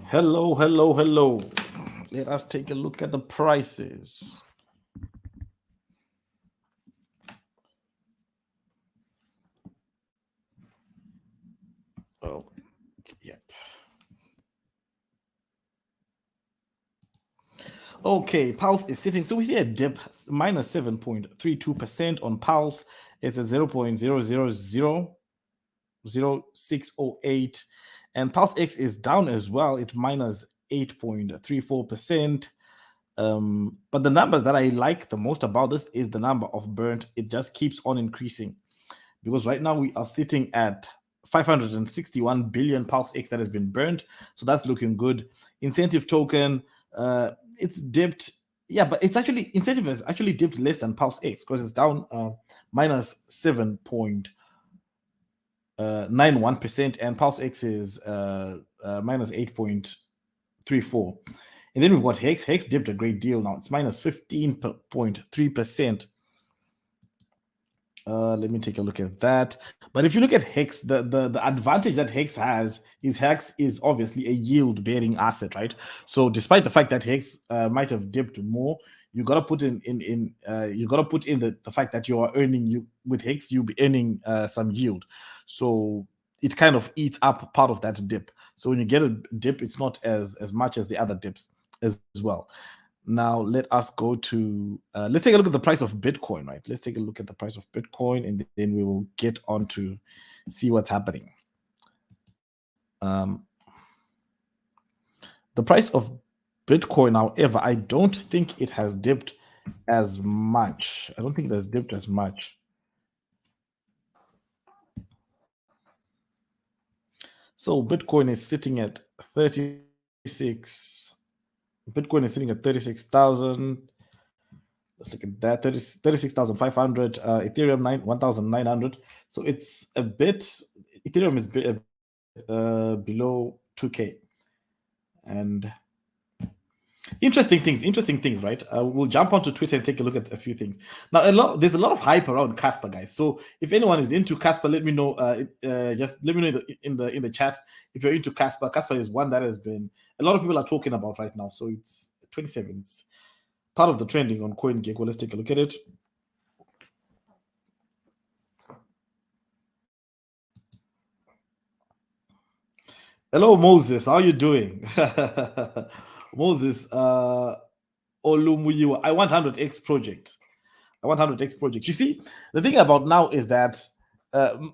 Hello, hello, hello. Let us take a look at the prices. Oh, yep. Okay, Pulse is sitting. So we see a dip minus 7.32% on Pulse. It's a 0.00000608. And Pulse X is down as well. It's minus 8.34%. But the numbers that I like the most about this is the number of burnt. It just keeps on increasing because right now we are sitting at 561 billion Pulse X that has been burnt. So that's looking good. Incentive token, it's dipped. Yeah, but it's actually incentive has actually dipped less than Pulse X because it's down minus 7.91%, and Pulse X is minus 8.34. And then we've got Hex. Hex dipped a great deal now. It's minus 15.3%. Let me take a look at that. But if you look at Hex, the advantage that Hex has is Hex is obviously a yield bearing asset, right? So despite the fact that Hex might have dipped more, you gotta put in you gotta put in the fact that you are earning you with Hex, you'll be earning some yield. So it kind of eats up part of that dip. So when you get a dip, it's not as much as the other dips as well. Now let us go to let's take a look at the price of Bitcoin, right? Let's take a look at the price of Bitcoin, and then we will get on to see what's happening. The price of Bitcoin, however, I don't think it has dipped as much. I don't think it has dipped as much. So Bitcoin is sitting at 36. Bitcoin is sitting at 36,000. Let's look at that. 36,500. Ethereum 1,900. So it's a bit. Ethereum is below 2K. And interesting things, right? We'll jump onto Twitter and take a look at a few things. Now, there's a lot of hype around Casper, guys. So if anyone is into Casper, let me know. Just let me know in the chat if you're into Casper. Casper is one that has been a lot of people are talking about right now. So it's 27. It's part of the trending on CoinGecko. Let's take a look at it. Hello, Moses. How are you doing? Moses, Olumuyiwa. I want 100x project. I want 100x project. You see, the thing about now is that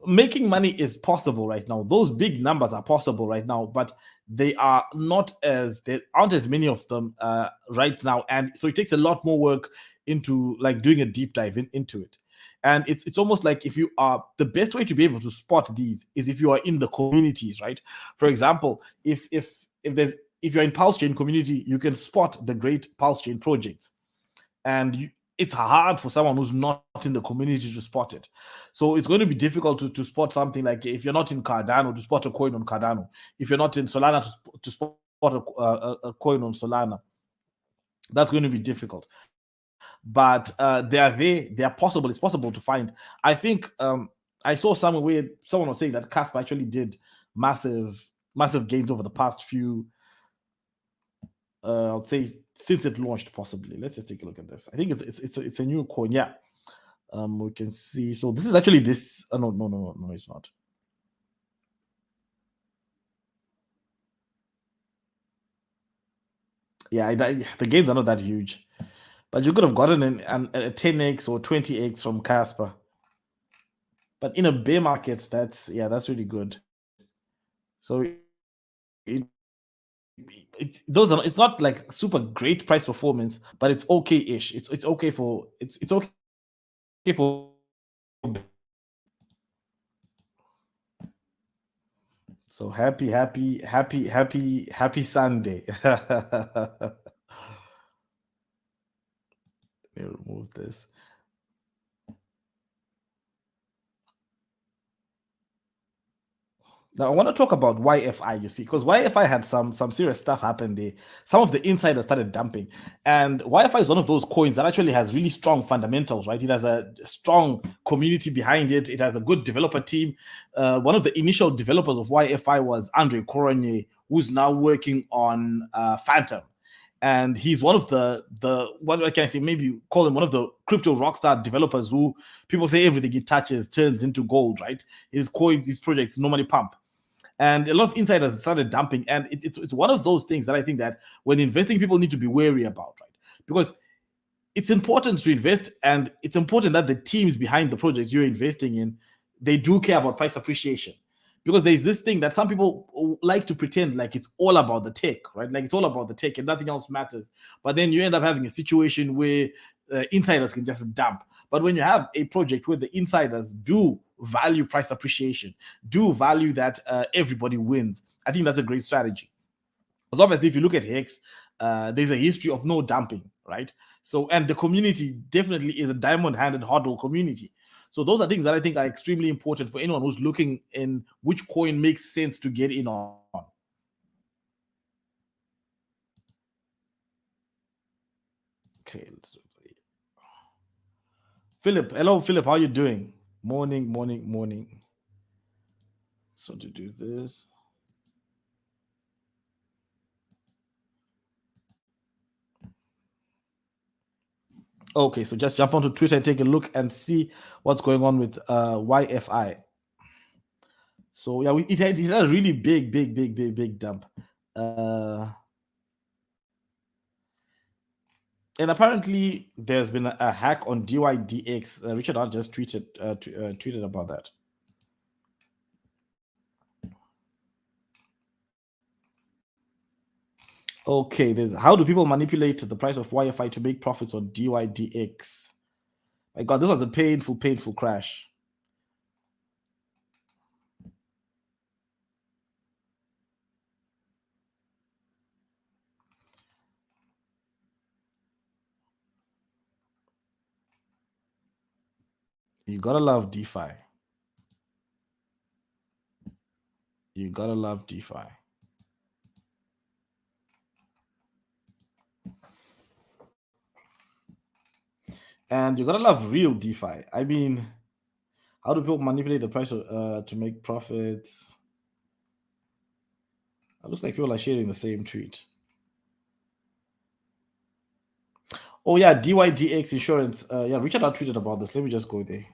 making money is possible right now. Those big numbers are possible right now, but they are not there aren't as many of them right now, and so it takes a lot more work into like doing a deep dive into it. And it's almost like if you are the best way to be able to spot these is if you are in the communities, right? For example, if you're in Pulse Chain community, you can spot the great Pulse Chain projects, and it's hard for someone who's not in the community to spot it. So it's going to be difficult to spot something like if you're not in Cardano to spot a coin on Cardano, if you're not in Solana to spot a coin on Solana. That's going to be difficult. But they are there. They are possible. It's possible to find. I think I saw somewhere where someone was saying that Casper actually did massive gains over the past few. I'll say since it launched, possibly. Let's just take a look at this. I think it's a new coin. Yeah. We can see. So this is actually this. No, it's not. Yeah, the gains are not that huge, but you could have gotten a 10x or 20x from Casper. But in a bear market, that's really good. So it's not like super great price performance, but it's okay-ish. It's okay for it's okay for. So happy Sunday. Let me remove this. Now I want to talk about YFI, you see, because YFI had some serious stuff happen there. Some of the insiders started dumping, and YFI is one of those coins that actually has really strong fundamentals, right? It has a strong community behind it. It has a good developer team. One of the initial developers of YFI was Andre Corogne, who's now working on Phantom. And he's one of the what can I say? Maybe call him one of the crypto rockstar developers who people say everything he touches turns into gold, right? His coins, these projects normally pump, and a lot of insiders started dumping. And it's one of those things that I think that when investing, people need to be wary about, right? Because it's important to invest, and it's important that the teams behind the projects you're investing in, they do care about price appreciation. Because there's this thing that some people like to pretend like it's all about the tech, right? Like it's all about the tech and nothing else matters. But then you end up having a situation where insiders can just dump. But when you have a project where the insiders do value price appreciation, do value that everybody wins, I think that's a great strategy. Because obviously, if you look at Hex, there's a history of no dumping, right? So, and the community definitely is a diamond-handed hodl community. So those are things that I think are extremely important for anyone who's looking in which coin makes sense to get in on. Okay, let's do it. Philip, hello, Philip, how are you doing? Morning. So to do this. Okay, so just jump onto Twitter and take a look and see what's going on with YFI. So yeah, it had a really big dump. And apparently there's been a hack on DYDX. Richard Hart just tweeted about that. Okay, there's how do people manipulate the price of YFI to make profits on DYDX? My God, this was a painful crash. You gotta love DeFi. You gotta love DeFi. And you gotta love real DeFi. I mean, how do people manipulate the price to make profits? It looks like people are sharing the same tweet. Oh yeah, DYDX insurance. Yeah, Richard had tweeted about this. Let me just go there.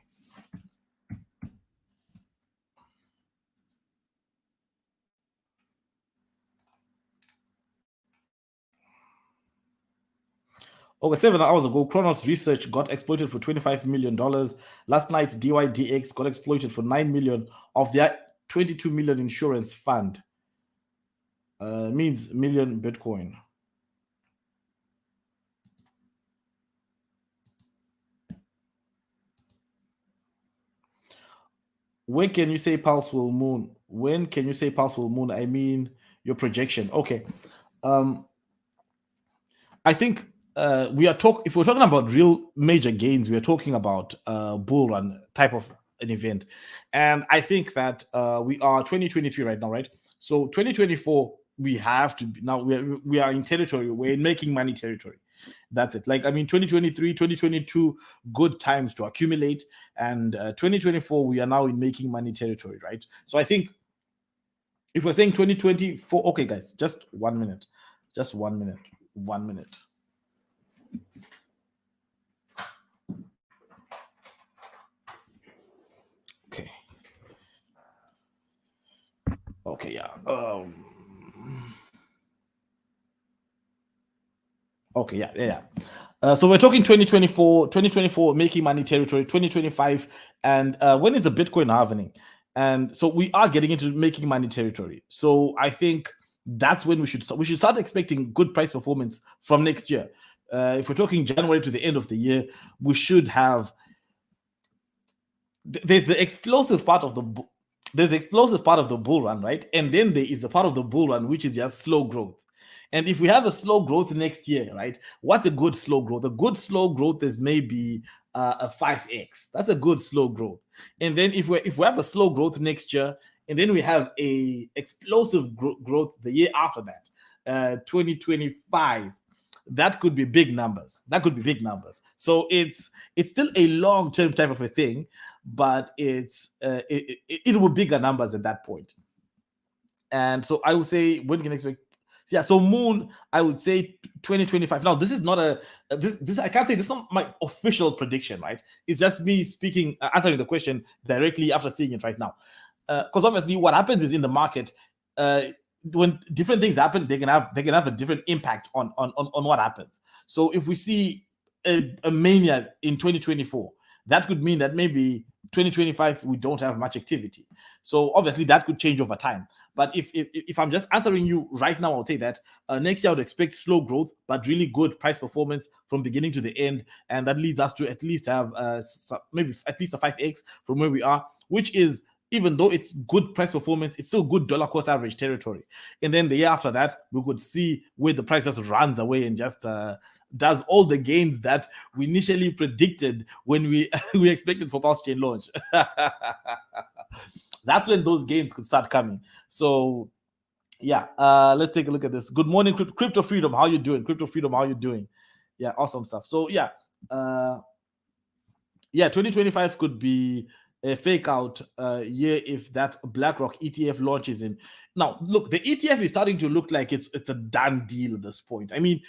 Over 7 hours ago, Kronos Research got exploited for $25 million. Last night, DYDX got exploited for $9 million of their $22 million insurance fund. Means million Bitcoin. When can you say Pulse will moon? When can you say Pulse will moon? I mean your projection. Okay. I think if we're talking about real major gains, we are talking about bull run type of an event. And I think that we are 2023 right now, right? So 2024, we have to now we are in territory, we're in making money territory. That's it. Like, I mean, 2023, 2022, good times to accumulate. And 2024, we are now in making money territory, right? So I think if we're saying 2024, okay, guys, just 1 minute. Just 1 minute. 1 minute. Okay. Okay, yeah. Okay, yeah. So we're talking 2024 making money territory, 2025, and when is the Bitcoin halving? And so we are getting into making money territory. So I think that's when we should start expecting good price performance from next year. If we're talking January to the end of the year, we should have. There's the explosive part of the bull run, right? And then there is the part of the bull run which is just slow growth. And if we have a slow growth next year, right? What's a good slow growth? A good slow growth is maybe a 5x. That's a good slow growth. And then if we have a slow growth next year, and then we have a explosive growth the year after that, 2025, that could be big numbers. So it's still a long-term type of a thing, but it will bigger numbers at that point. And so I would say when can expect. Yeah, so Moon, I would say 2025. Now, this is not this I can't say this is not my official prediction, right? It's just me speaking, answering the question directly after seeing it right now. Because obviously, what happens is in the market, uh, when different things happen, they can have a different impact on what happens. So if we see a mania in 2024, that could mean that maybe 2025 we don't have much activity. So obviously that could change over time. But if I'm just answering you right now, I'll say that next year I would expect slow growth, but really good price performance from beginning to the end, and that leads us to at least have maybe at least a 5x from where we are, which is, even though it's good price performance, it's still good dollar cost average territory. And then the year after that, we could see where the price just runs away and just does all the gains that we initially predicted when we we expected for Pulse Chain launch. That's when those gains could start coming. So yeah, let's take a look at this. Good morning, Crypto Freedom. How you doing? Crypto Freedom, how you doing? Yeah, awesome stuff. So yeah, 2025 could be a fake out year if that BlackRock ETF launches in. Now, look, the ETF is starting to look like it's a done deal at this point. I mean,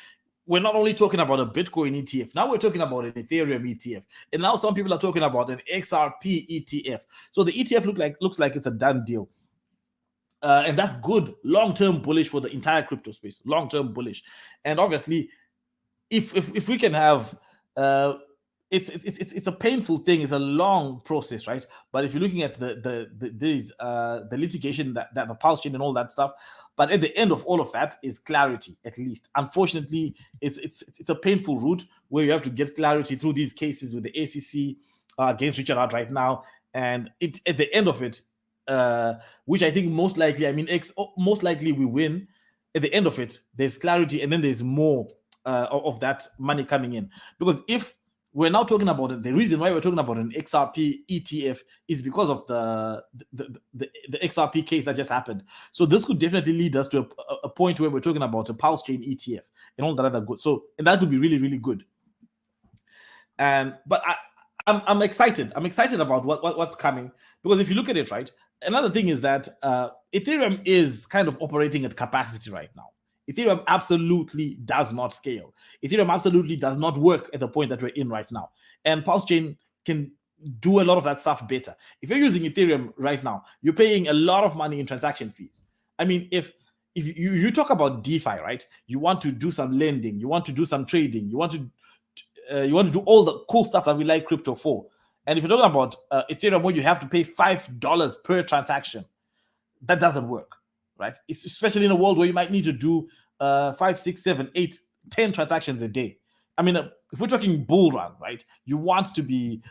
we're not only talking about a Bitcoin ETF, now we're talking about an Ethereum ETF, and now some people are talking about an XRP ETF. So the ETF looks like it's a done deal. And that's good, long-term bullish for the entire crypto space, long-term bullish. And obviously, if we can have it's a painful thing, it's a long process, right? But if you're looking at the litigation, that the Pulse Chain and all that stuff, but at the end of all of that is clarity. At least, unfortunately, it's a painful route where you have to get clarity through these cases with the ACC against Richard Heart right now, and it at the end of it, which I think most likely, most likely we win. At the end of it, there's clarity, and then there's more of that money coming in. Because if we're now talking about it, the reason why we're talking about an XRP ETF is because of the XRP case that just happened. So this could definitely lead us to a point where we're talking about a Pulse Chain ETF and all that other good. So, and that could be really, really good. And but I'm excited. I'm excited about what's coming, because if you look at it, right, another thing is that Ethereum is kind of operating at capacity right now. Ethereum absolutely does not scale. Ethereum absolutely does not work at the point that we're in right now. And Pulse Chain can do a lot of that stuff better. If you're using Ethereum right now, you're paying a lot of money in transaction fees. I mean, if you talk about DeFi, right? You want to do some lending, you want to do some trading, you want to do all the cool stuff that we like crypto for. And if you're talking about Ethereum, where you have to pay $5 per transaction, that doesn't work, right? It's especially in a world where you might need to do 5, 6, 7, 8, 10 transactions a day. I mean, if we're talking bull run, right? You want to be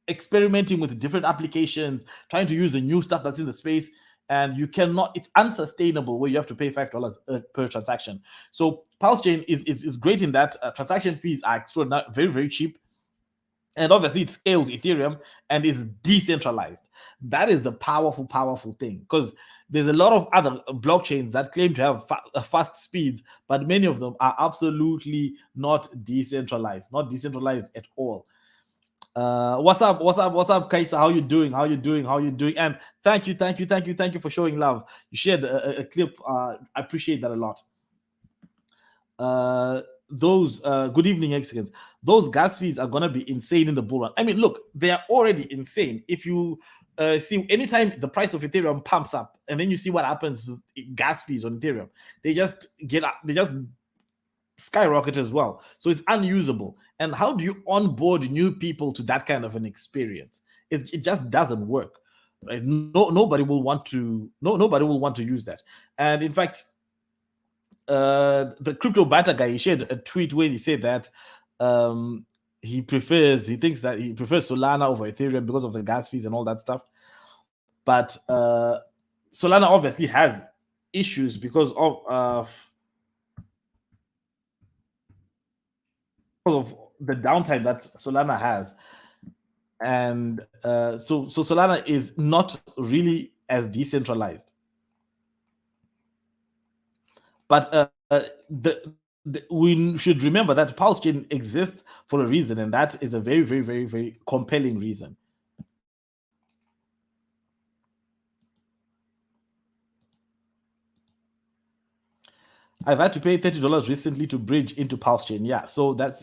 experimenting with different applications, trying to use the new stuff that's in the space, and you cannot. It's unsustainable where you have to pay $5 per transaction. So Pulse Chain is great in that transaction fees are very, very cheap. And obviously, it scales Ethereum and is decentralized. That is the powerful thing, because there's a lot of other blockchains that claim to have fast speeds, but many of them are absolutely not decentralized at all. What's up, Kaisa? How you doing? And thank you for showing love. You shared a clip. I appreciate that a lot. Those good evening Mexicans, those gas fees are gonna be insane in the bull run. I mean, look, they are already insane. If you see, anytime the price of Ethereum pumps up, and then you see what happens to gas fees on Ethereum, they just skyrocket as well. So it's unusable. And how do you onboard new people to that kind of an experience? It just doesn't work. Right? Nobody will want to use that. And in fact, the crypto banter guy, he shared a tweet where he said that he prefers Solana over Ethereum because of the gas fees and all that stuff. But Solana obviously has issues because of the downtime that Solana has. And so Solana is not really as decentralized. But we should remember that Pulse Chain exists for a reason, and that is a very, very, very, very compelling reason. I've had to pay $30 recently to bridge into Pulse Chain. Yeah, so that's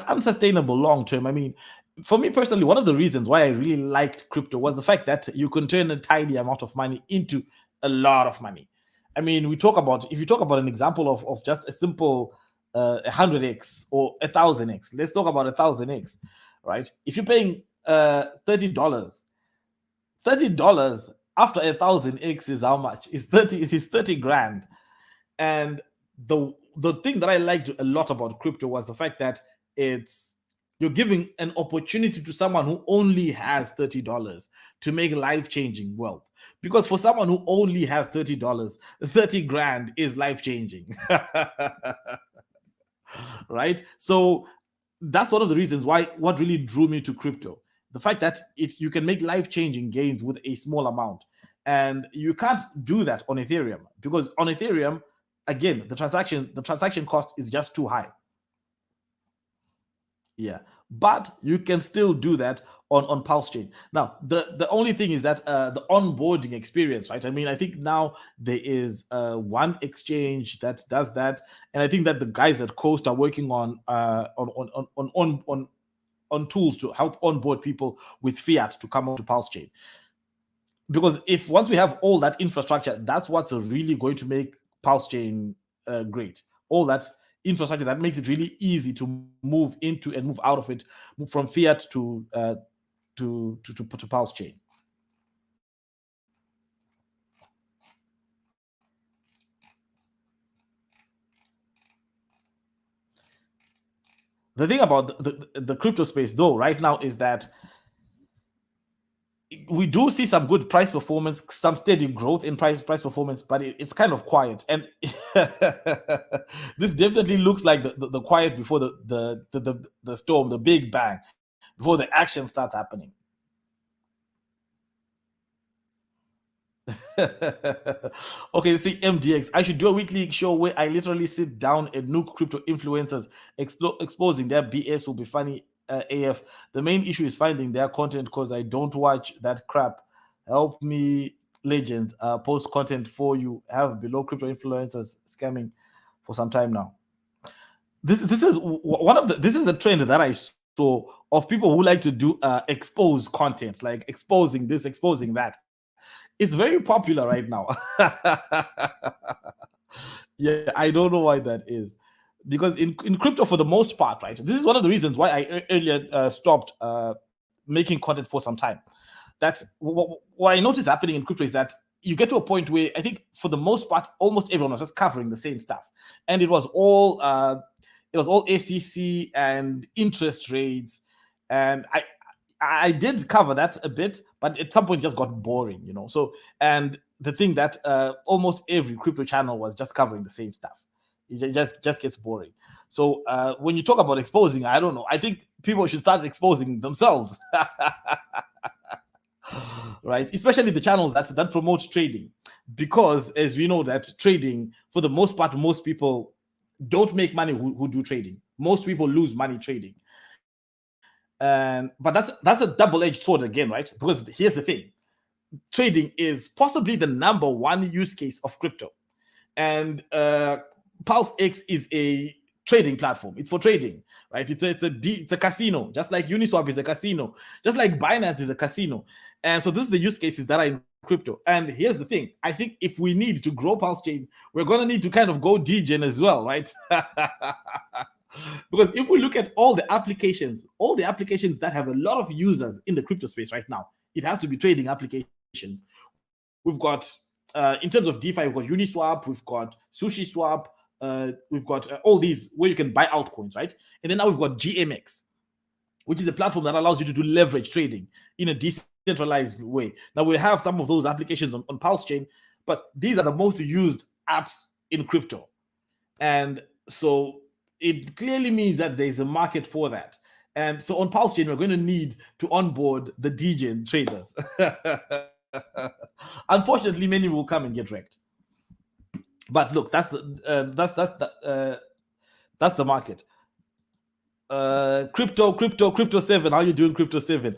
unsustainable long term. I mean, for me personally, one of the reasons why I really liked crypto was the fact that you can turn a tiny amount of money into a lot of money. I mean, if you talk about an example of just a simple 100x or 1000x, let's talk about 1000x, right? If you're paying $30, $30 after 1000x is how much? It's 30 grand. And the thing that I liked a lot about crypto was the fact that you're giving an opportunity to someone who only has $30 to make life-changing wealth. Because for someone who only has $30, 30 grand is life-changing. Right? So that's one of the reasons what really drew me to crypto. The fact that you can make life-changing gains with a small amount. And you can't do that on Ethereum, because on Ethereum, again, the transaction cost is just too high. Yeah, but you can still do that on Pulse Chain. Now, the only thing is that the onboarding experience, right? I mean, I think now there is one exchange that does that, and I think that the guys at Coast are working on tools to help onboard people with fiat to come onto Pulse Chain. Because if once we have all that infrastructure, that's what's really going to make Pulse Chain great. All that infrastructure that makes it really easy to move into and move out of it, move from fiat to Pulse Chain. The thing about the crypto space, though, right now is that we do see some good price performance, some steady growth in price performance, but it's kind of quiet. And this definitely looks like the quiet before the storm, the big bang, before the action starts happening. Okay, let's see. MDX. I should do a weekly show where I literally sit down and nuke crypto influencers, exposing their BS. Will be funny. AF. The main issue is finding their content because I don't watch that crap. Help me, legends. Post content for you. Have below crypto influencers scamming for some time now. This is this is a trend that I saw of people who like to do expose content, like exposing this, exposing that. It's very popular right now. Yeah, I don't know why that is. Because in crypto, for the most part, right, this is one of the reasons why I earlier stopped making content for some time. That's what I noticed happening in crypto is that you get to a point where I think for the most part, almost everyone was just covering the same stuff, and it was all SEC and interest rates, and I did cover that a bit, but at some point it just got boring, you know. So, and the thing that almost every crypto channel was just covering the same stuff. It just gets boring. So when you talk about exposing, I don't know. I think people should start exposing themselves, right? Especially the channels that promote trading, because as we know that trading, for the most part, most people don't make money who do trading. Most people lose money trading. But that's a double-edged sword again, right? Because here's the thing: trading is possibly the number one use case of crypto, and Pulse X is a trading platform. It's for trading, right? It's a casino, just like Uniswap is a casino, just like Binance is a casino. And so this is the use cases that are in crypto. And here's the thing: I think if we need to grow Pulse Chain, we're going to need to kind of go degen as well, right? Because if we look at all the applications that have a lot of users in the crypto space right now, it has to be trading applications. We've got, in terms of DeFi, we've got Uniswap, we've got SushiSwap, we've got all these where you can buy altcoins, right? And then now we've got GMX, which is a platform that allows you to do leverage trading in a decentralized way. Now we have some of those applications on Pulse Chain, but these are the most used apps in crypto. And so it clearly means that there's a market for that. And so on Pulse Chain, we're going to need to onboard the degen traders. Unfortunately, many will come and get wrecked. But look, that's the market. Crypto 7. How are you doing, Crypto 7?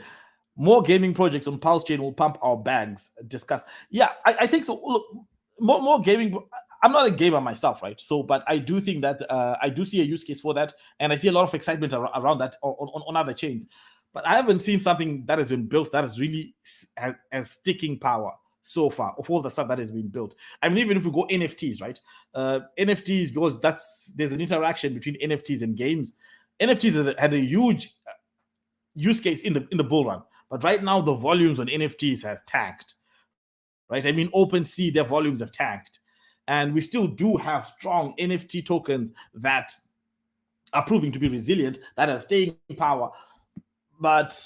More gaming projects on Pulse Chain will pump our bags. Discuss. Yeah, I think so. Look, more gaming. I'm not a gamer myself, right? So, but I do think that I do see a use case for that, and I see a lot of excitement around that on other chains. But I haven't seen something that has been built that is really has sticking power so far of all the stuff that has been built. I mean, even if we go NFTs, right? NFTs, because there's an interaction between NFTs and games. NFTs had a huge use case in the bull run, but right now the volumes on NFTs has tanked, right? I mean, OpenSea, their volumes have tanked, and we still do have strong NFT tokens that are proving to be resilient, that have staying power. But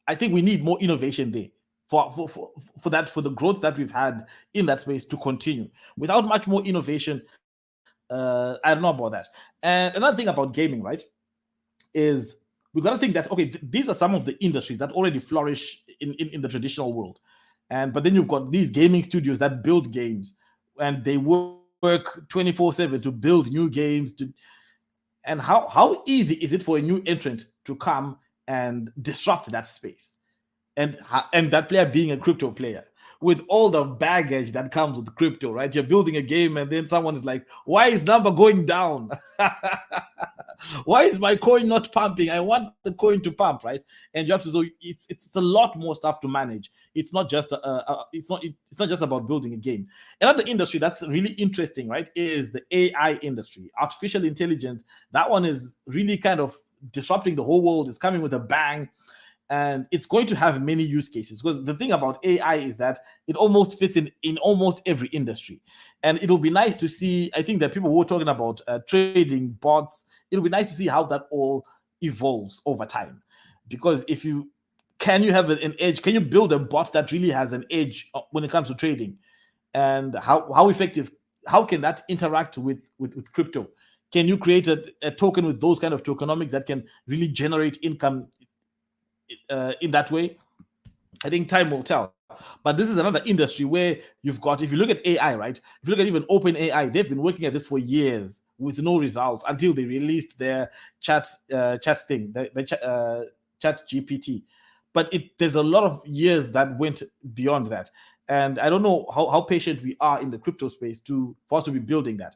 I think we need more innovation there for the growth that we've had in that space to continue. Without much more innovation, I don't know about that. And another thing about gaming, right, is we've got to think that, okay, these are some of the industries that already flourish in the traditional world. But then you've got these gaming studios that build games, and they work 24/7 to build new games. And how easy is it for a new entrant to come and disrupt that space? And that player being a crypto player, with all the baggage that comes with crypto, right? You're building a game, and then someone is like, why is number going down? Why is my coin not pumping? I want the coin to pump, right? And you have to, so it's a lot more stuff to manage. It's not just it's not just about building a game. Another industry that's really interesting, right, is the AI industry, artificial intelligence. That one is really kind of disrupting the whole world. It's coming with a bang. And it's going to have many use cases, because the thing about AI is that it almost fits in almost every industry. And it'll be nice to see, I think that people were talking about trading bots. It'll be nice to see how that all evolves over time. Because can you have an edge? Can you build a bot that really has an edge when it comes to trading? And how effective, how can that interact with crypto? Can you create a token with those kind of tokenomics that can really generate income in that way? I think time will tell. But this is another industry where you've got, if you look at AI, right? If you look at even OpenAI, they've been working at this for years with no results until they released their chat thing, the chat GPT. But there's a lot of years that went beyond that. And I don't know how patient we are in the crypto space for us to be building that.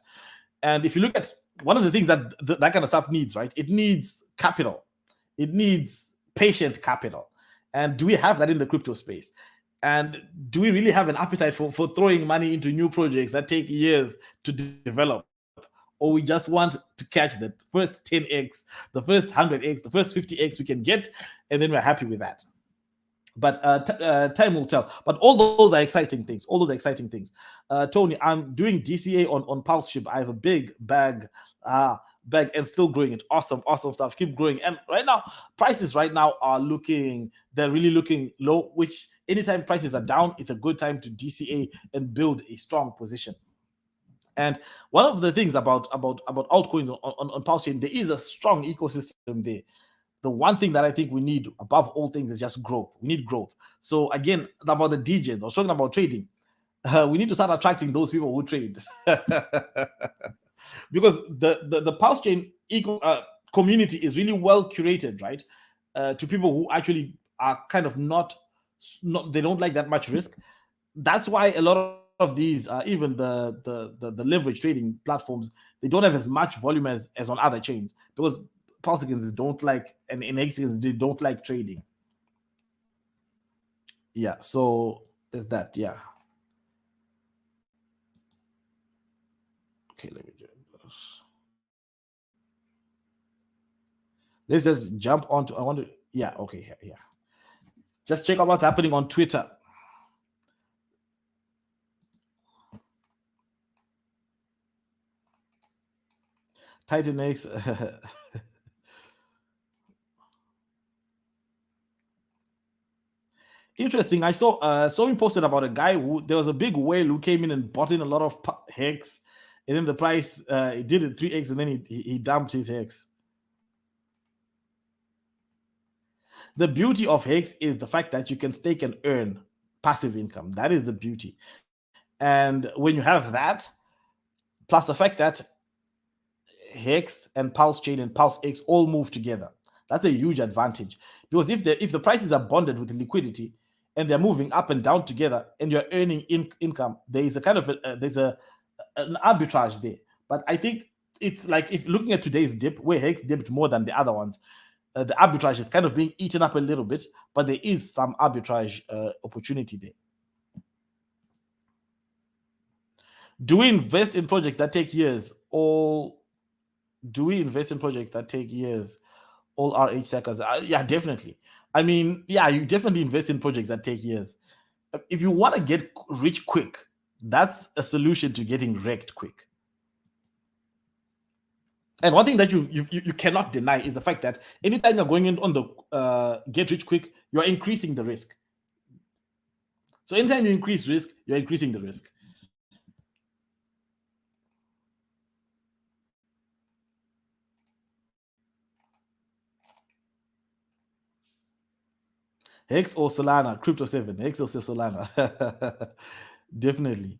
And if you look at one of the things that kind of stuff needs, right? It needs capital. It needs patient capital. And do we have that in the crypto space? And do we really have an appetite for throwing money into new projects that take years to develop? Or we just want to catch the first 10x, the first 100x, the first 50x we can get, and then we're happy with that? But time will tell. But all those are exciting things. Tony, I'm doing DCA on PulseShip. I have a big bag and still growing it. Awesome stuff. Keep growing. And right now, prices right now they're really looking low, which anytime prices are down, it's a good time to DCA and build a strong position. And one of the things about altcoins on Pulse Chain, there is a strong ecosystem there. The one thing that I think we need above all things is just growth. We need growth. So again, about the DJs, I was talking about trading. We need to start attracting those people who trade. Because the Pulse Chain community is really well curated, right? To people who actually are kind of not they don't like that much risk. That's why a lot of these, even the leverage trading platforms, they don't have as much volume as on other chains, because Pulsicans don't like, and Hexicans, they don't like trading. Yeah, so there's that. Yeah. Okay, let me do this. Let's just jump onto. I want to. Yeah. Okay. Yeah. Just check out what's happening on Twitter. Titan X. Interesting. I saw someone posted about a guy there was a big whale who came in and bought in a lot of Hex, and then the price it did it 3x, and then he dumped his Hex. The beauty of Hex is the fact that you can stake and earn passive income. That is the beauty. And when you have that, plus the fact that Hex and Pulse Chain and Pulse X all move together, that's a huge advantage. Because if the prices are bonded with liquidity, and they're moving up and down together, and you're earning income, there is a kind of an arbitrage there. But I think it's like, if looking at today's dip, where Hex dipped more than the other ones, the arbitrage is kind of being eaten up a little bit, but there is some arbitrage opportunity there. Do we invest in projects that take years? All RH sectors? Yeah, definitely. I mean, yeah, you definitely invest in projects that take years. If you want to get rich quick, that's a solution to getting wrecked quick. And one thing that you cannot deny is the fact that anytime you're going in on the get rich quick, you're increasing the risk. So anytime you increase risk, you're increasing the risk. Hex or Solana, Crypto 7, Hex or Solana. Definitely.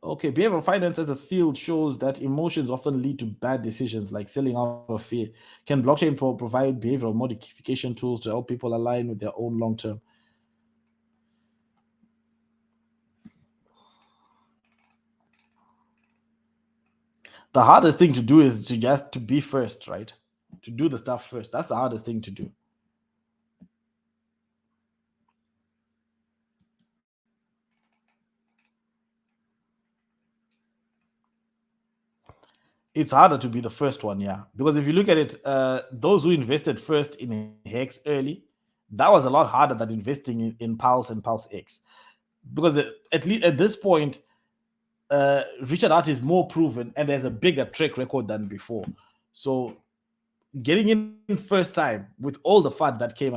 Okay, behavioral finance as a field shows that emotions often lead to bad decisions, like selling out of fear. Can blockchain provide behavioral modification tools to help people align with their own long term? The hardest thing to do is to be first, right? To do the stuff first. That's the hardest thing to do. It's harder to be the first one, yeah. Because if you look at it, those who invested first in Hex early, that was a lot harder than investing in Pulse and Pulse X. Because at least at this point, Richard Heart is more proven and there's a bigger track record than before. So getting in first time with all the FUD that came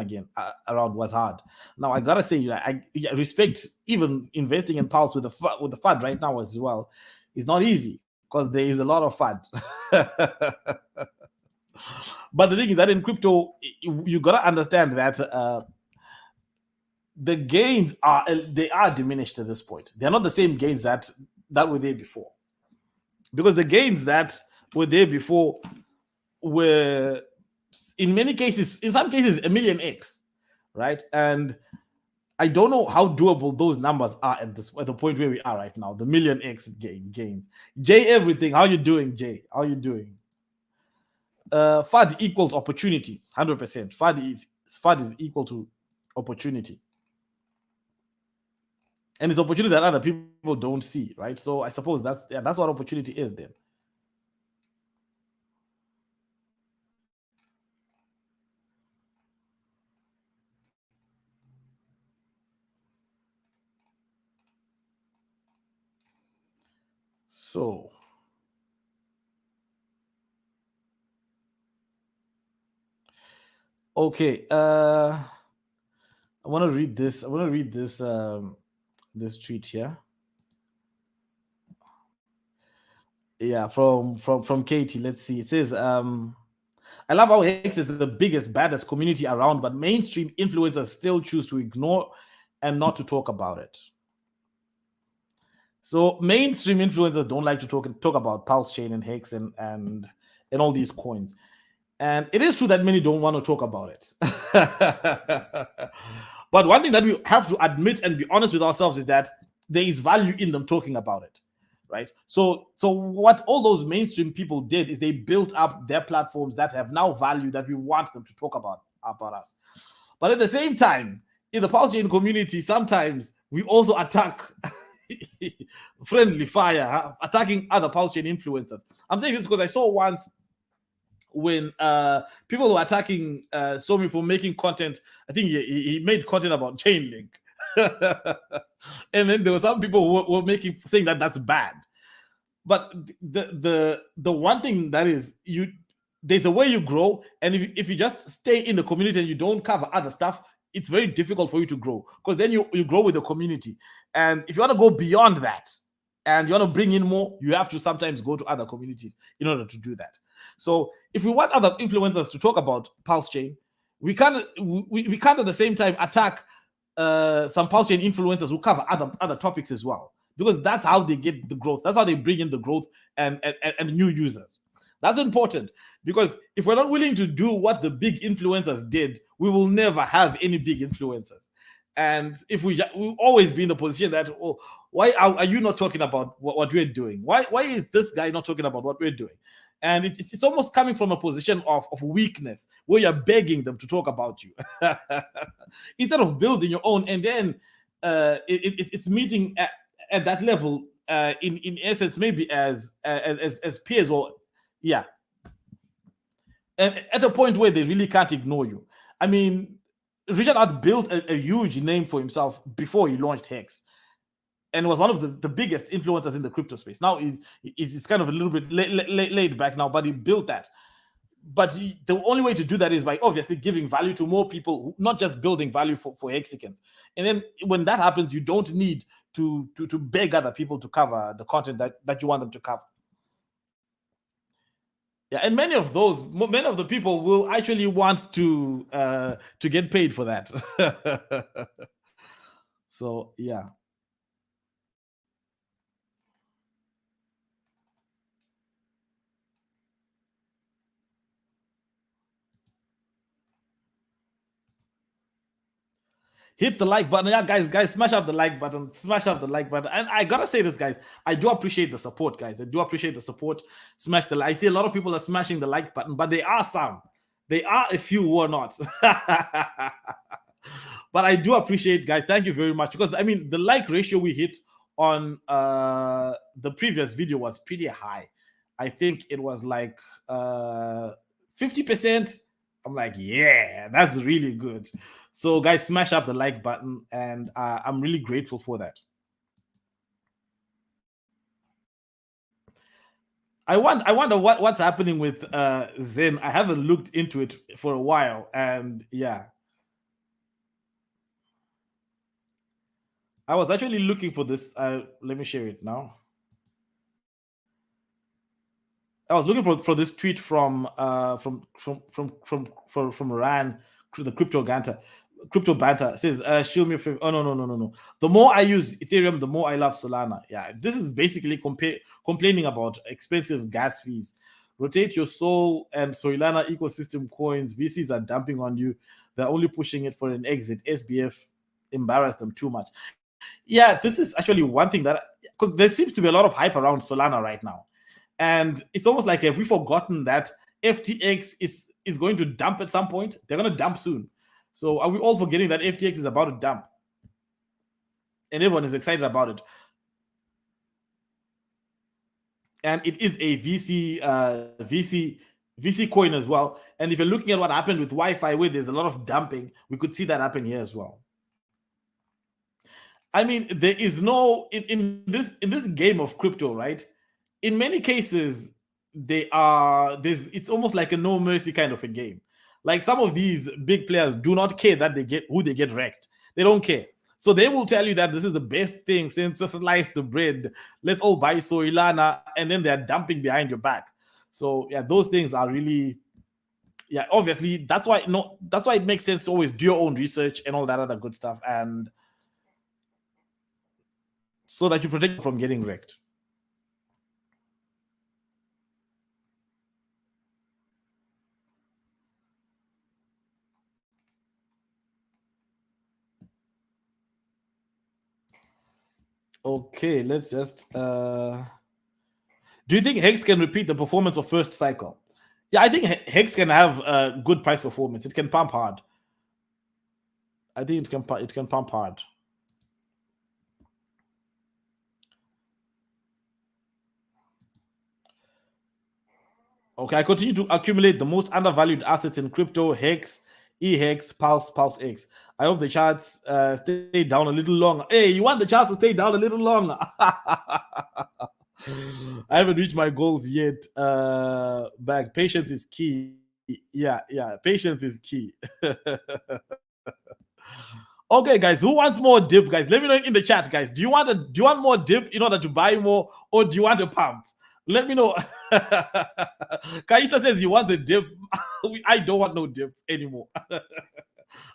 around was hard. Now I gotta say, I respect even investing in Pulse with the FUD right now as well. It's not easy because there is a lot of FUD. But the thing is that in crypto, you gotta understand that the gains are diminished at this point. They're not the same gains that were there before, because the gains that were there before were, in some cases, a million X, right? And I don't know how doable those numbers are at the point where we are right now. The million X gains. Jay, everything. How you doing, Jay? How you doing? FUD equals opportunity, 100%. FUD is equal to opportunity. And it's opportunity that other people don't see, right? So I suppose that's what opportunity is then. So okay, I want to read this. This tweet here. Yeah, from Katie. Let's see. It says, I love how Hex is the biggest, baddest community around, but mainstream influencers still choose to ignore and not to talk about it. So mainstream influencers don't like to talk about Pulse Chain and Hex and all these coins. And it is true that many don't want to talk about it. But one thing that we have to admit and be honest with ourselves is that there is value in them talking about it, right? So what all those mainstream people did is they built up their platforms that have now value that we want them to talk about us. But at the same time, in the Pulse Chain community, sometimes we also attack friendly fire, attacking other Pulse Chain influencers. I'm saying this because I saw once when people were attacking Somi for making content. I think he made content about Chainlink. And then there were some people who were saying that that's bad. But the one thing that is, there's a way you grow, and if you just stay in the community and you don't cover other stuff, it's very difficult for you to grow, because then you grow with the community. And if you want to go beyond that and you want to bring in more, you have to sometimes go to other communities in order to do that. So if we want other influencers to talk about Pulse Chain, we can't at the same time attack some Pulse Chain influencers who cover other topics as well, because that's how they get the growth. That's how they bring in the growth and new users. That's important, because if we're not willing to do what the big influencers did, we will never have any big influencers. And if we'll always be in the position that, oh, why are you not talking about what we're doing? Why is this guy not talking about what we're doing? And it's almost coming from a position of weakness, where you're begging them to talk about you instead of building your own. And then it's meeting at that level, in essence, maybe as peers, or yeah, and at a point where they really can't ignore you. I mean, Richard had built a huge name for himself before he launched Hex, and was one of the biggest influencers in the crypto space. Now he's kind of a little bit laid back now, but he built that. But the only way to do that is by obviously giving value to more people, not just building value for Hexicans. And then when that happens, you don't need to beg other people to cover the content that you want them to cover. Yeah, and many of the people will actually want to get paid for that. So yeah. Hit the like button. Yeah, guys, smash up the like button. Smash up the like button. And I gotta say this, guys, I do appreciate the support, guys. I do appreciate the support. Smash the like. I see a lot of people are smashing the like button, but there are a few who are not. But I do appreciate, guys. Thank you very much, because I mean, the like ratio we hit on the previous video was pretty high. I think it was like 50%. I'm like, yeah, that's really good. So, guys, smash up the like button, and I'm really grateful for that. I wonder what's happening with Zen. I haven't looked into it for a while, and yeah, I was actually looking for this. Let me share it now. I was looking for this tweet from Ran, the crypto banter. Crypto banter says, "Show me a favor." Oh no. The more I use Ethereum, the more I love Solana. Yeah, this is basically complaining about expensive gas fees. Rotate your Sol and Solana ecosystem coins. VCs are dumping on you. They're only pushing it for an exit. SBF embarrassed them too much. Yeah, this is actually one thing that, because there seems to be a lot of hype around Solana right now. And it's almost like, have we forgotten that FTX is going to dump at some point? They're going to dump soon. So are we all forgetting that FTX is about to dump? And everyone is excited about it. And it is a VC coin as well. And if you're looking at what happened with Wi-Fi, where there's a lot of dumping, we could see that happen here as well. I mean, there is no in this game of crypto, right? In many cases, it's almost like a no mercy kind of a game. Like, some of these big players do not care that they get wrecked. They don't care. So they will tell you that this is the best thing since sliced the bread. Let's all buy Solana, and then they're dumping behind your back. So yeah, those things are really, yeah, obviously that's why it makes sense to always do your own research and all that other good stuff, and so that you protect from getting wrecked. Okay, let's just do you think Hex can repeat the performance of first cycle? Yeah, I think Hex can have a good price performance. It can pump hard. I think it can pump hard. Okay, I continue to accumulate the most undervalued assets in crypto: Hex, eHex, Pulse X. I hope the charts stay down a little longer. Hey, you want the charts to stay down a little longer? I haven't reached my goals yet. Back, patience is key. Yeah, patience is key. Okay, guys, who wants more dip, guys? Let me know in the chat, guys. Do you want more dip in order to buy more, or do you want a pump? Let me know. Kaisa says he wants a dip. I don't want no dip anymore.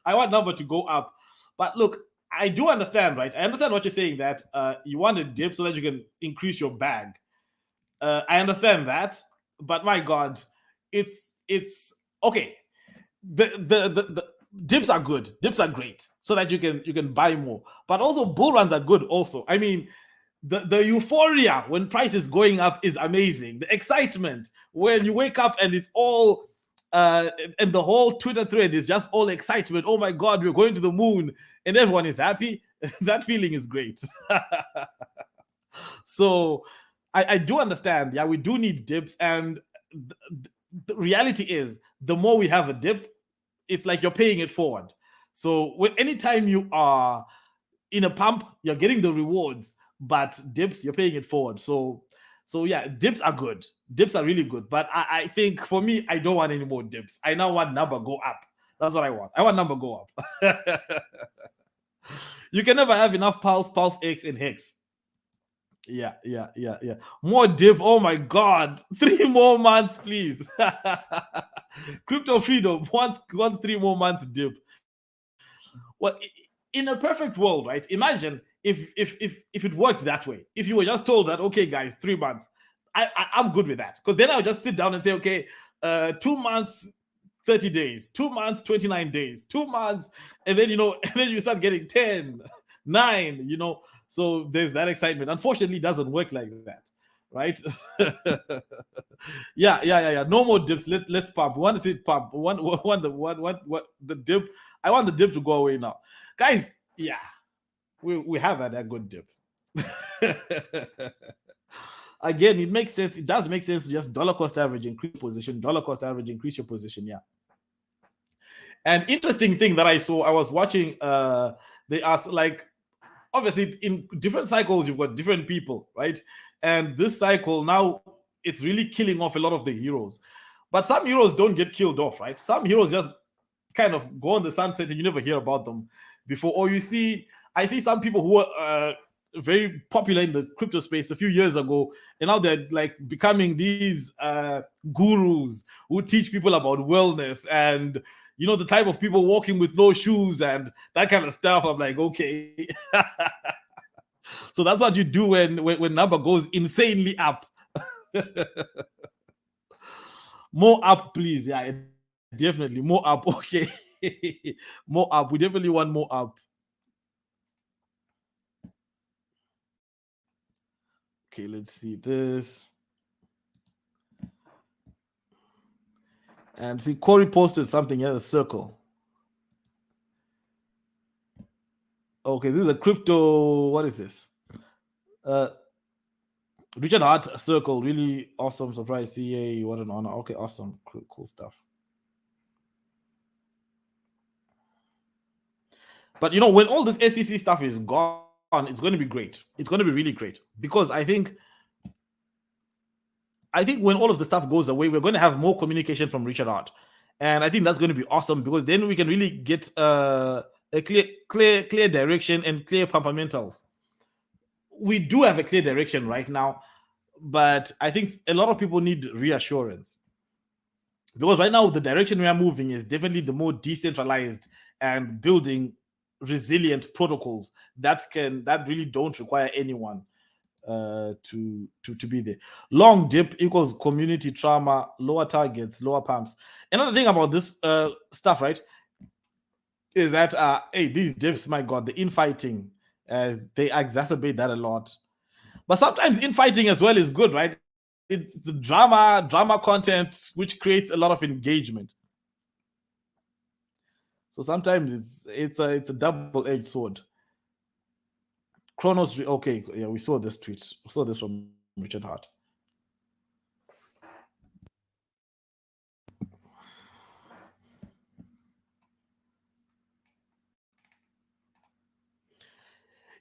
I want number to go up. But look, I do understand, right? I understand what you're saying, that you want a dip so that you can increase your bag. I understand that, but my God, it's okay. The dips are good. Dips are great, so that you can buy more. But also bull runs are good. Also, I mean, the euphoria when price is going up is amazing. The excitement when you wake up and it's all and the whole Twitter thread is just all excitement. Oh my God, we're going to the moon, and everyone is happy. That feeling is great. So I do understand. Yeah, we do need dips, and the reality is, the more we have a dip, it's like you're paying it forward. So anytime you are in a pump, you're getting the rewards, but dips, you're paying it forward. So yeah, dips are good. Dips are really good. But I think for me, I don't want any more dips. I now want number go up. That's what I want. I want number go up. You can never have enough pulse X and hex. Yeah. More dip. Oh my God. 3 more months, please. Crypto freedom wants 3 more months dip. Well, in a perfect world, right? Imagine if it worked that way. If you were just told that, okay, guys, 3 months, I'm good with that, because then I would just sit down and say, okay, 2 months, 30 days, 2 months, 29 days, 2 months, and then and then you start getting 10, 9, So there's that excitement. Unfortunately, it doesn't work like that, right? Yeah. No more dips. Let's pump. We want to see it pump. What the dip? I want the dip to go away now, guys. Yeah, we have had a good dip. Again, it makes sense. It does make sense to just dollar cost average, increase position, dollar cost average, increase your position. Yeah. An interesting thing that I saw, I was watching. They asked, like, obviously in different cycles you've got different people, right? And this cycle now, it's really killing off a lot of the heroes. But some heroes don't get killed off, right? Some heroes just kind of go on the sunset and you never hear about them before. Or I see some people who were very popular in the crypto space a few years ago, and now they're like becoming these gurus who teach people about wellness and the type of people walking with no shoes and that kind of stuff. I'm like, okay. So that's what you do when number goes insanely up. More up, please. Yeah, definitely more up. Okay. More up. We definitely want more up. Okay, let's see this. And see, Corey posted something here, a circle. Okay, this is a crypto. What is this? Richard Hart circle, really awesome. Surprise, CA, what an honor. Okay, awesome, cool stuff. But when all this SEC stuff is gone, it's going to be great. It's going to be really great, because I think when all of the stuff goes away, we're going to have more communication from Richard Hart, and I think that's going to be awesome, because then we can really get a clear direction and clear fundamentals. We do have a clear direction right now, but I think a lot of people need reassurance, because right now the direction we are moving is definitely the more decentralized and building resilient protocols that really don't require anyone to be there. Long dip equals community trauma, lower targets, lower pumps. Another thing about this stuff, right, is that hey, these dips, my God, the infighting, they exacerbate that a lot. But sometimes infighting as well is good, right? It's the drama content which creates a lot of engagement. So sometimes it's a double-edged sword. Chronos, okay, yeah, we saw this tweet. We saw this from Richard Hart.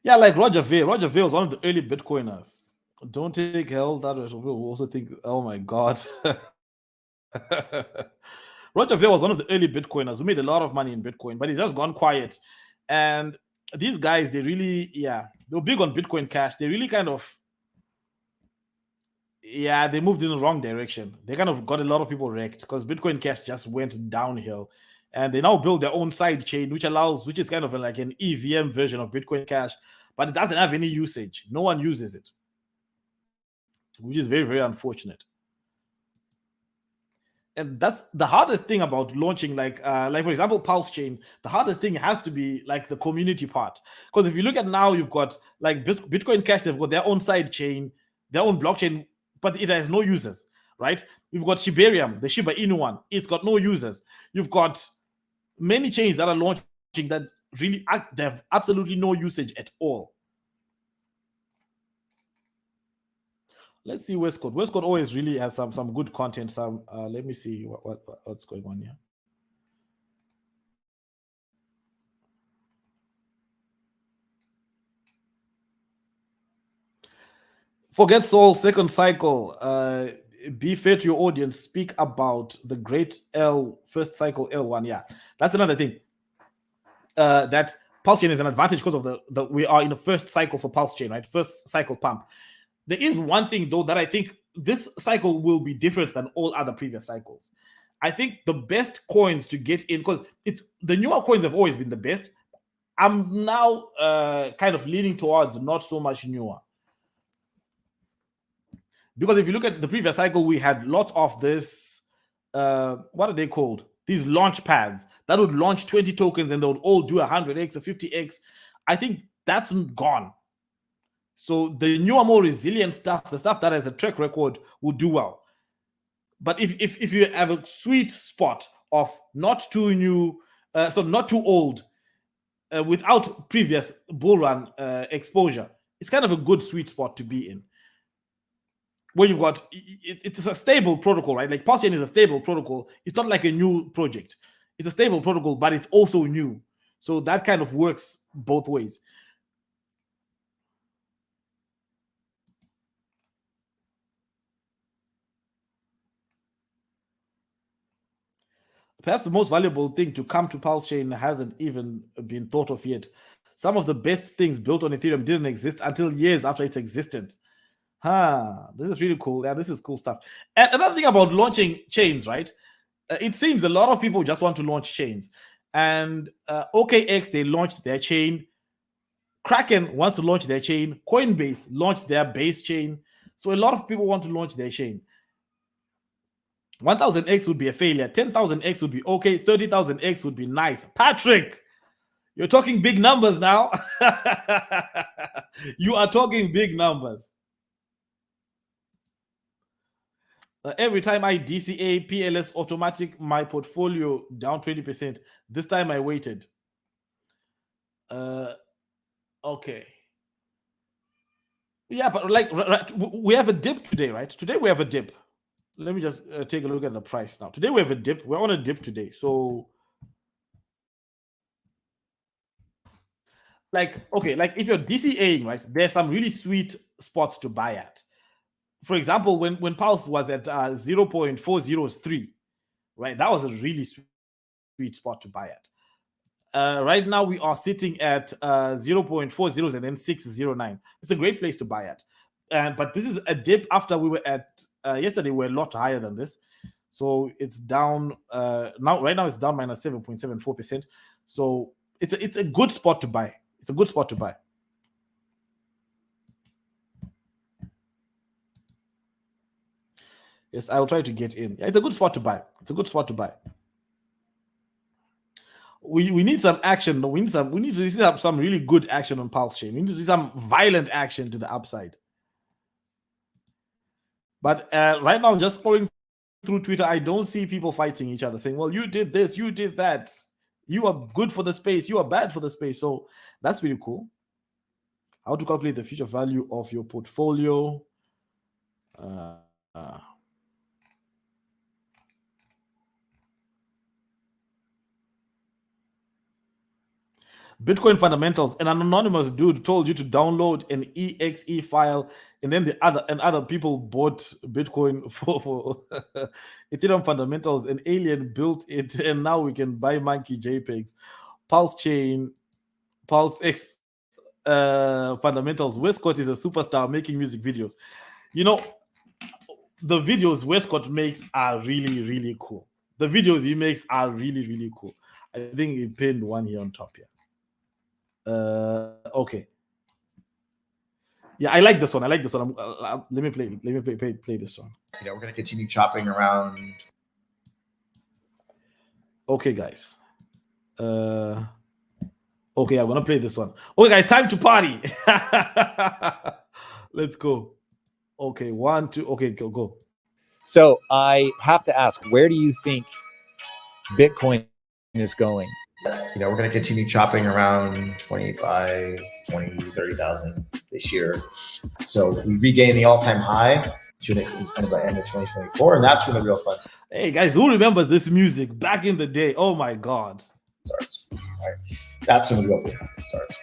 Yeah, like Roger Ver. Roger Ver was one of the early Bitcoiners. Don't take hell. That will also think, oh my God. Roger Ver was one of the early Bitcoiners who made a lot of money in Bitcoin, but he's just gone quiet. And these guys, they really, they were big on Bitcoin Cash. They really kind of, they moved in the wrong direction. They kind of got a lot of people wrecked because Bitcoin Cash just went downhill. and they now build their own side chain, which is kind of like an EVM version of Bitcoin Cash, but it doesn't have any usage. No one uses it, which is very, very unfortunate. And that's the hardest thing about launching, like for example, Pulse Chain. The hardest thing has to be like the community part, because if you look at now, you've got like Bitcoin Cash, they've got their own side chain, their own blockchain, but it has no users, right? You've got Shibarium, the Shiba Inu one, it's got no users. You've got many chains that are launching that really they have absolutely no usage at all. Let's see Westcode. Westcode always really has some good content. Let me see what's going on here. Forget Soul, second cycle. Be fair to your audience. Speak about the great L, first cycle L1. Yeah, that's another thing. That Pulse Chain is an advantage because of the we are in the first cycle for Pulse Chain, right? First cycle pump. There is one thing though that I think this cycle will be different than all other previous cycles. I think the best coins to get in, because the newer coins have always been the best. I'm now kind of leaning towards not so much newer. Because if you look at the previous cycle, we had lots of this, what are they called? These launch pads that would launch 20 tokens and they would all do 100x or 50x. I think that's gone. So the newer, more resilient stuff, the stuff that has a track record, will do well. But if you have a sweet spot of not too new, so not too old, without previous bull run exposure, it's kind of a good sweet spot to be in. Where you've got, it's a stable protocol, right? Like Pulse Chain is a stable protocol. It's not like a new project. It's a stable protocol, but it's also new. So that kind of works both ways. Perhaps the most valuable thing to come to Pulse Chain hasn't even been thought of yet. Some of the best things built on Ethereum didn't exist until years after its existence. This is really cool. Yeah, this is cool stuff. And another thing about launching chains, right? It seems a lot of people just want to launch chains. And OKX, they launched their chain. Kraken wants to launch their chain. Coinbase launched their base chain. So a lot of people want to launch their chain. 1000x would be a failure. 10,000x would be okay. 30,000x would be nice. Patrick, you're talking big numbers now. You are talking big numbers. Every time I DCA PLS automatic, my portfolio down 20%. This time I waited. Okay. Yeah, but like we have a dip today, right? Today we have a dip. Let me just take a look at the price now. Today we have a dip. We're on a dip today. So like, okay, like if you're DCAing, right, there's some really sweet spots to buy at. For example, when Pulse was at 0.403, right, that was a really sweet spot to buy at. Right now we are sitting at 0.40 and then 609. It's a great place to buy at. But this is a dip after we were at yesterday. We were a lot higher than this, so it's down now. Right now it's down minus 7.74%. So it's a good spot to buy. It's a good spot to buy. Yes, I'll try to get in. Yeah, it's a good spot to buy. It's a good spot to buy. We need some action. We need to see some really good action on Pulse Chain. We need to see some violent action to the upside. But right now, just scrolling through Twitter, I don't see people fighting each other, saying, well, you did this, you did that. You are good for the space, you are bad for the space. So that's really cool. How to calculate the future value of your portfolio. Bitcoin fundamentals. An anonymous dude told you to download an exe file, and then other people bought Bitcoin for Ethereum fundamentals. An alien built it, and now we can buy monkey JPEGs. Pulse Chain, Pulse X fundamentals. Westcott is a superstar making music videos. You know, the videos Westcott makes are really, really cool. The videos he makes are really, really cool. I think he pinned one here on top here. Okay. Yeah, I like this one. I like this one. Let me play. Let me play this one. We're going to continue chopping around. Okay, guys. Okay, I'm gonna play this one. Okay, guys, time to party. Let's go. Okay, 1, 2. Okay, go. So I have to ask, where do you think Bitcoin is going? We're going to continue chopping around 25, 20, 30,000 this year. So we regain the all-time high by end of 2024, and that's when the real fun starts. Hey guys, who remembers this music back in the day? Oh my God. Starts. Right. That's when the real fun starts.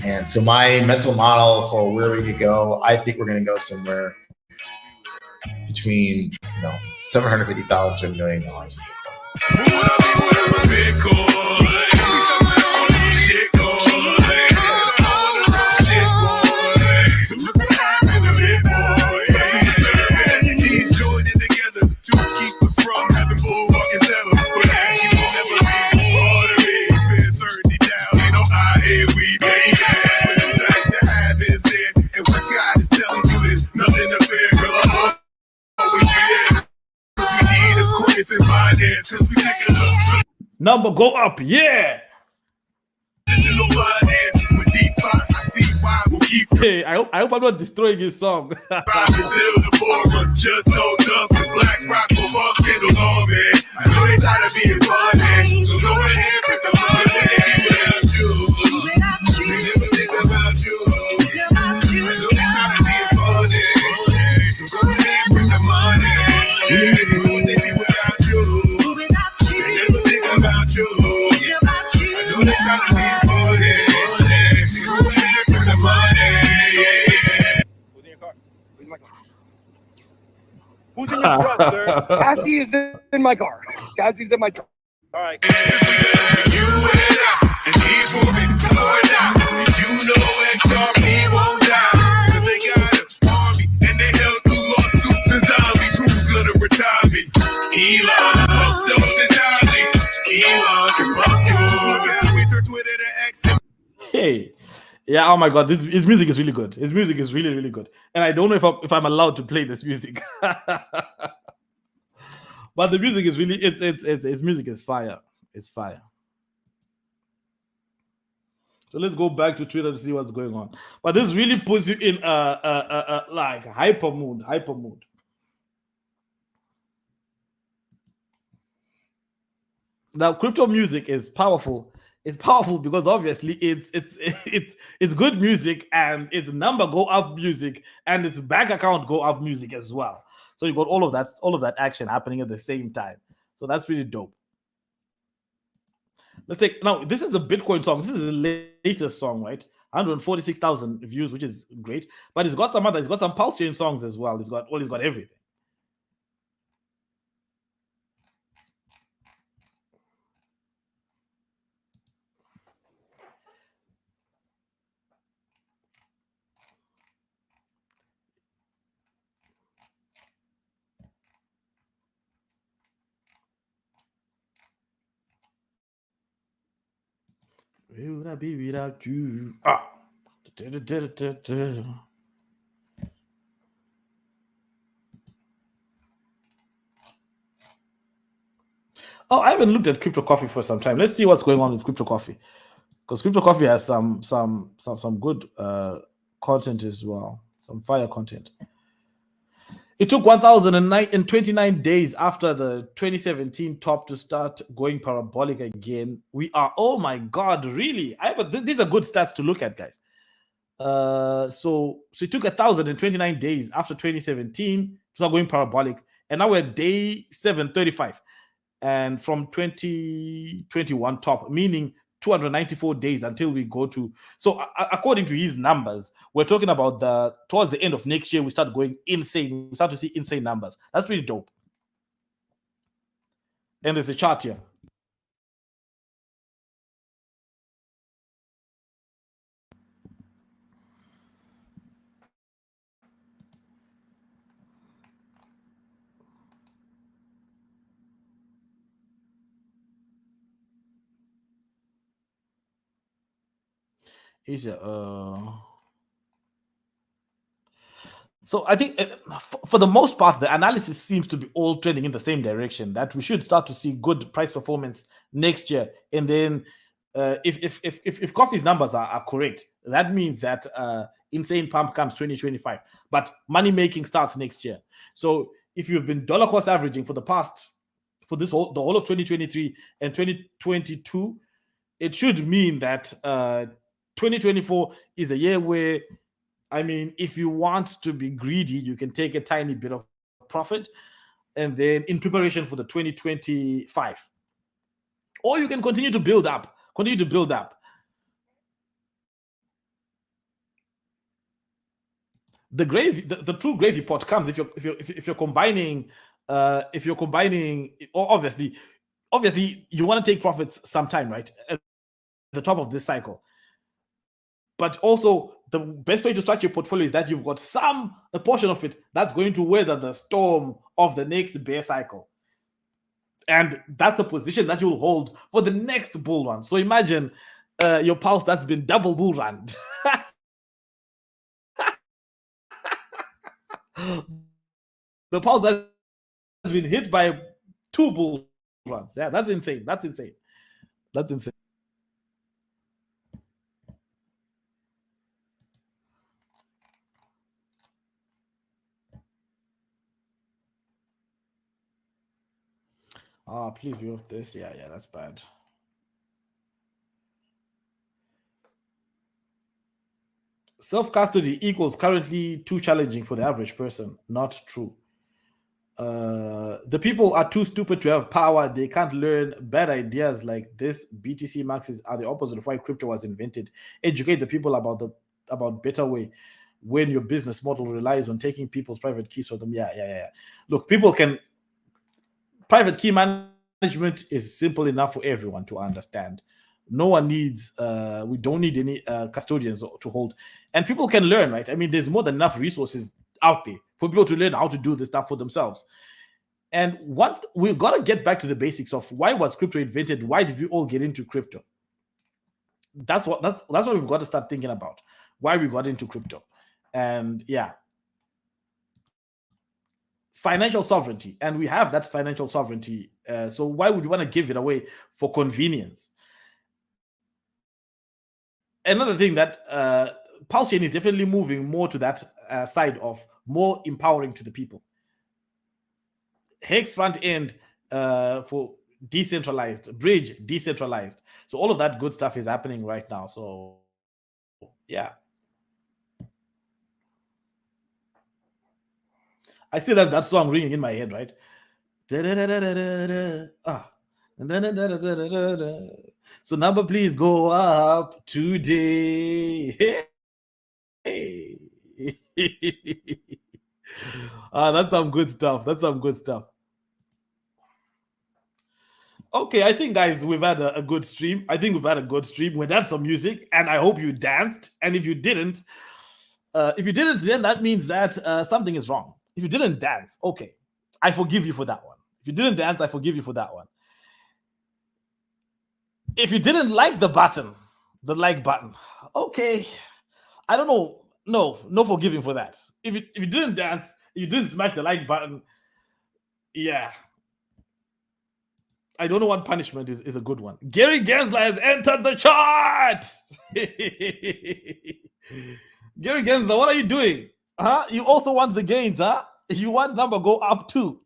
And so my mental model for where we could go, I think we're going to go somewhere between $750,000 to $1 million. Number go up, yeah. Hey, I hope I'm not destroying his song. Just no dump, Black Rock will fuck it along, man. I know they tired of being funny, so go ahead with the money. Without you, they never think about you. I know they tired of being funny, so go ahead with the money. What they be without you, they never think about you. I know they tired of being funny, so go ahead with the money. Who's in your car? Who's in my car? Who's in your truck, sir? Cassie is in my car. Cassie's in my truck. All right. You and I, and he's moving toward now. You know XRP won't die. Cause they got an army, and they held through lawsuits and zombies. Who's gonna retire me? Elon, don't deny me. Elon, can fuck you. Just look at Twitter, Twitter to X. Hey. Yeah, oh my God, his music is really good. His music is really, really good. And I don't know if I'm allowed to play this music. But the music is really, his music is fire. It's fire. So let's go back to Twitter to see what's going on. But this really puts you in like hyper mood. Now, crypto music is powerful. It's powerful because obviously it's good music, and it's number go up music, and it's bank account go up music as well. So you got all of that action happening at the same time. So that's really dope. Let's take now. This is a Bitcoin song. This is the latest song, right? 146,000 views, which is great. But he's got some other. He's got some Pulse Chain songs as well. He's got everything. Where would I be without you? Ah. Oh, I haven't looked at Crypto Coffee for some time. Let's see what's going on with Crypto Coffee, because Crypto Coffee has some good content as well, some fire content. It took 1,029 days after the 2017 top to start going parabolic again. We are, oh my God, really? These are good stats to look at, guys. So it took 1,029 days after 2017 to start going parabolic, and now we're at day 735, and from 2021 top, meaning 294 days until we go to. So according to his numbers, we're talking about towards the end of next year, we start going insane. We start to see insane numbers. That's pretty dope. And there's a chart here. Is So I think for the most part, the analysis seems to be all trending in the same direction. That we should start to see good price performance next year, and then if coffee's numbers are correct, that means that insane pump comes 2025, but money making starts next year. So if you've been dollar cost averaging for the whole of 2023 and 2022, it should mean that 2024 is a year where, I mean, if you want to be greedy, you can take a tiny bit of profit and then in preparation for the 2025. Or you can continue to build up. The gravy, the true gravy pot comes if you're combining or obviously you want to take profits sometime, right? At the top of this cycle. But also, the best way to start your portfolio is that you've got a portion of it that's going to weather the storm of the next bear cycle. And that's a position that you'll hold for the next bull run. So imagine your pulse that's been double bull run. The pulse that's been hit by 2 bull runs. Yeah, that's insane. Please be off this. Yeah, that's bad. Self-custody equals currently too challenging for the average person. Not true. The people are too stupid to have power. They can't learn. Bad ideas like this BTC maxes are the opposite of why crypto was invented. Educate the people about better way when your business model relies on taking people's private keys for them. Yeah. Look, private key management is simple enough for everyone to understand. No one needs, we don't need any custodians to hold. And people can learn, right? I mean, there's more than enough resources out there for people to learn how to do this stuff for themselves. And what we've got to get back to the basics of why was crypto invented? Why did we all get into crypto? That's what we've got to start thinking about. Why we got into crypto. And yeah. Financial sovereignty, and we have that financial sovereignty. So why would you want to give it away for convenience? Another thing that Pulse Chain is definitely moving more to that side of more empowering to the people. Hex front end for decentralized, bridge decentralized. So all of that good stuff is happening right now. So yeah. I still have that song ringing in my head, right? So number please go up today. That's some good stuff. Okay, I think, guys, we've had a good stream. We had some music, and I hope you danced. And if you didn't, then that means that something is wrong. If you didn't dance, okay, I forgive you for that one. If you didn't dance, I forgive you for that one. If you didn't like the like button, okay, I don't know. No forgiving for that. If you didn't dance, if you didn't smash the like button, yeah. I don't know what punishment is a good one. Gary Gensler has entered the chart. Gary Gensler, what are you doing? Huh? You also want the gains, huh? You want number go up too.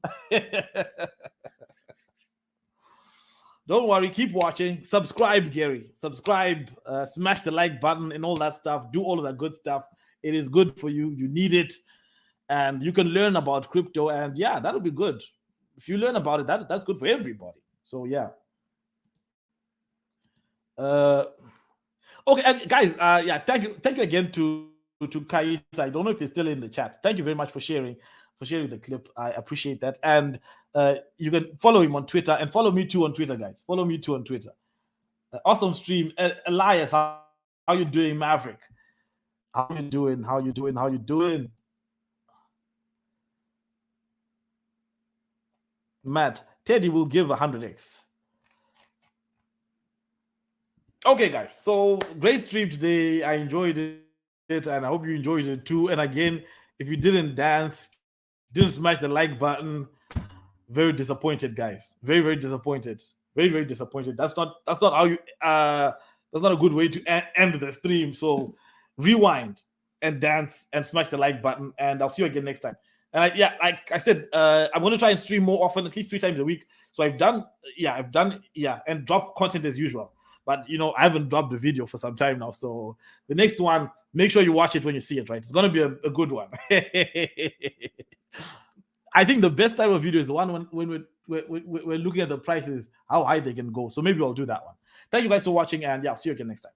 Don't worry, keep watching. Subscribe, Gary. Subscribe, smash the like button and all that stuff. Do all of that good stuff. It is good for you. You need it. And you can learn about crypto. And yeah, that'll be good. If you learn about it, that's good for everybody. So yeah. Okay, and guys, yeah, thank you again to Kais. I don't know if he's still in the chat. Thank you very much for sharing the clip. I appreciate that. And you can follow him on Twitter and follow me too on Twitter, guys. Follow me too on Twitter. Awesome stream. Elias, how you doing, Maverick? How you doing? Matt, Teddy will give 100x. Okay, guys. So great stream today. I enjoyed it, and I hope you enjoyed it too. And again, if you didn't dance, didn't smash the like button, very disappointed, guys. Very, very disappointed. Very, very disappointed. That's not how you that's not a good way to end the stream. So rewind and dance and smash the like button, and I'll see you again next time. And like I said, I'm going to try and stream more often, at least 3 times a week. So I've done, and drop content as usual. But I haven't dropped the video for some time now. So the next one, make sure you watch it when you see it, right? It's going to be a good one. I think the best type of video is the one when we're looking at the prices, how high they can go. So maybe I'll do that one. Thank you guys for watching, and yeah, I'll see you again next time.